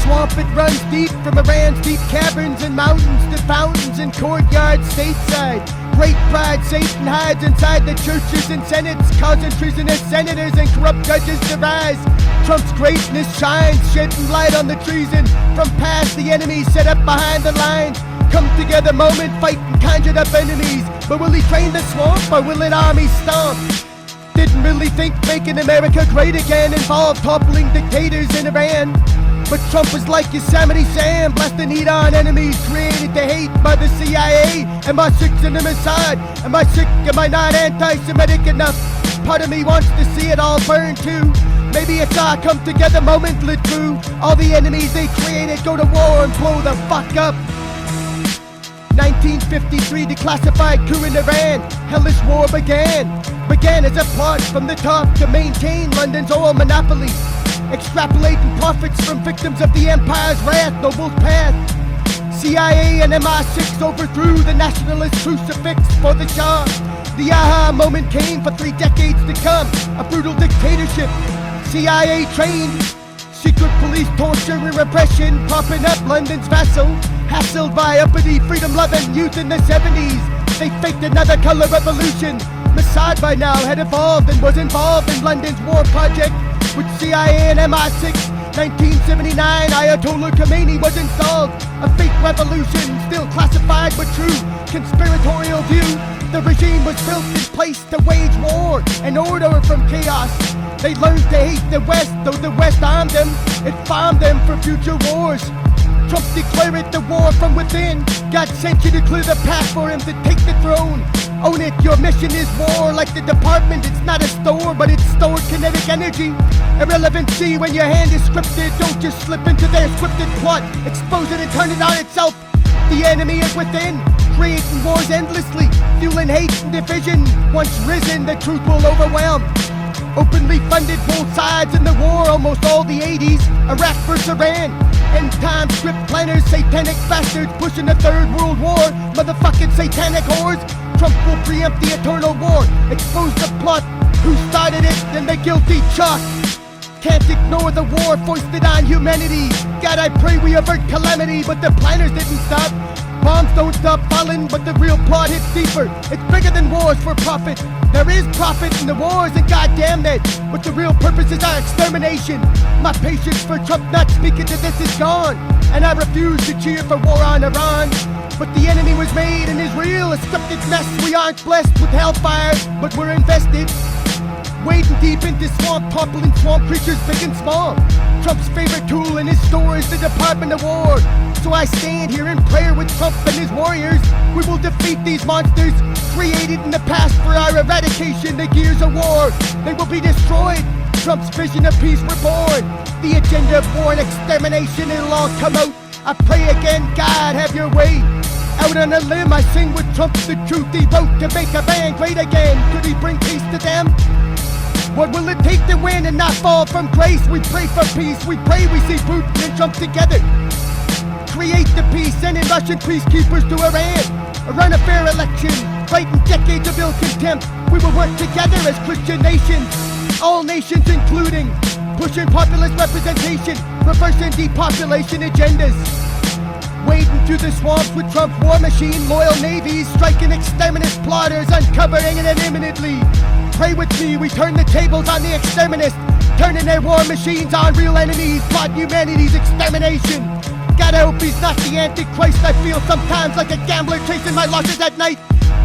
swamp, it runs deep from Iran's deep caverns and mountains to fountains and courtyards stateside. Great pride, Satan hides inside the churches and senates, causing treasonous senators and corrupt judges to rise. Trump's greatness shines, shedding light on the treason from past the enemies set up behind the lines. Come together moment, fight and conjured up enemies. But will he drain the swamp or will it army stomp? Didn't really think making America great again involved toppling dictators in Iran. But Trump was like Yosemite Sam, blasting heat on enemies created to hate by the CIA. Am I sick in the Mossad? Am I sick? Am I not anti-Semitic enough? Part of me wants to see it all burn too. Maybe it's our come together moment lit through. All the enemies they created go to war and blow the fuck up. 1953 declassified coup in Iran. Hellish war began as a plot from the top to maintain London's oil monopoly. Extrapolating profits from victims of the empire's wrath, noble path. CIA and MI6 overthrew the nationalist crucifix for the Shah. The aha moment came for 3 decades to come. A brutal dictatorship, CIA trained. Secret police torture and repression, propping up London's vassal. Hassled by uppity freedom-loving youth in the 70s. They faked another color revolution. Mossad by now had evolved and was involved in London's war project with CIA and MI6. 1979, Ayatollah Khomeini was installed. A fake revolution, still classified but true. Conspiratorial view. The regime was built in place to wage war and order from chaos. They learned to hate the West, though the West armed them. It farmed them for future wars. Trump declared the war from within. God sent you to clear the path for him to take the throne. Own it, your mission is war. Like the department, it's not a store, but it's stored kinetic energy. Irrelevancy when your hand is scripted. Don't just slip into their scripted plot. Expose it and turn it on itself. The enemy is within, creating wars endlessly, fueling hate and division. Once risen, the truth will overwhelm. Openly funded both sides in the war, almost all the 80s. Iraq vs. Iran. End time script planners, satanic bastards pushing the 3rd World War. Motherfucking satanic whores. Trump will preempt the eternal war. Expose the plot. Who started it? Then the guilty chalk. Can't ignore the war foisted on humanity. God, I pray we avert calamity, but the planners didn't stop. Bombs don't stop falling, but the real plot hits deeper. It's bigger than wars for profit. There is profit in the wars, and goddamn that. But the real purpose is our extermination. My patience for Trump not speaking to this is gone, and I refuse to cheer for war on Iran. But the enemy was made and is real, a scripted mess. We aren't blessed with hellfire, but we're invested. Wading deep into swamp, toppling swamp creatures big and small. Trump's favorite tool in his store is the Department of War. So I stand here in prayer with Trump and his warriors. We will defeat these monsters created in the past for our eradication. The gears of war, they will be destroyed. Trump's vision of peace reborn. The agenda of war and extermination, it'll all come out. I pray again, God, have your way. Out on a limb, I sing with Trump the truth he wrote to make a band great again. Could he bring peace to them? What will it take to win and not fall from grace? We pray for peace, we pray we see Putin and Trump together. Create the peace, sending Russian peacekeepers to Iran. Run a fair election, fighting decades of ill contempt. We will work together as Christian nations, all nations including, pushing populist representation, reversing depopulation agendas. Wading through the swamps with Trump's war machine, loyal navies, striking exterminist plotters, uncovering it imminently. Pray with me, we turn the tables on the exterminists, turning their war machines on real enemies, plotting humanity's extermination. God, I hope he's not the Antichrist. I feel sometimes like a gambler chasing my losses at night,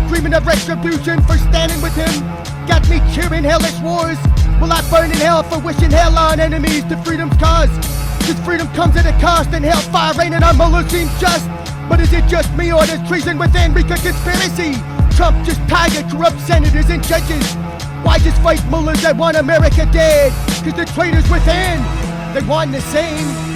dreaming of retribution for standing with him. Got me cheering hellish wars. Will I burn in hell for wishing hell on enemies to freedom's cause? Cause freedom comes at a cost, and hellfire raining on mullahs seems just. But is it just me or does treason within wreak a conspiracy? Trump just tired corrupt senators and judges. Why just fight mullahs that want America dead? Cause the traitors within, they want the same.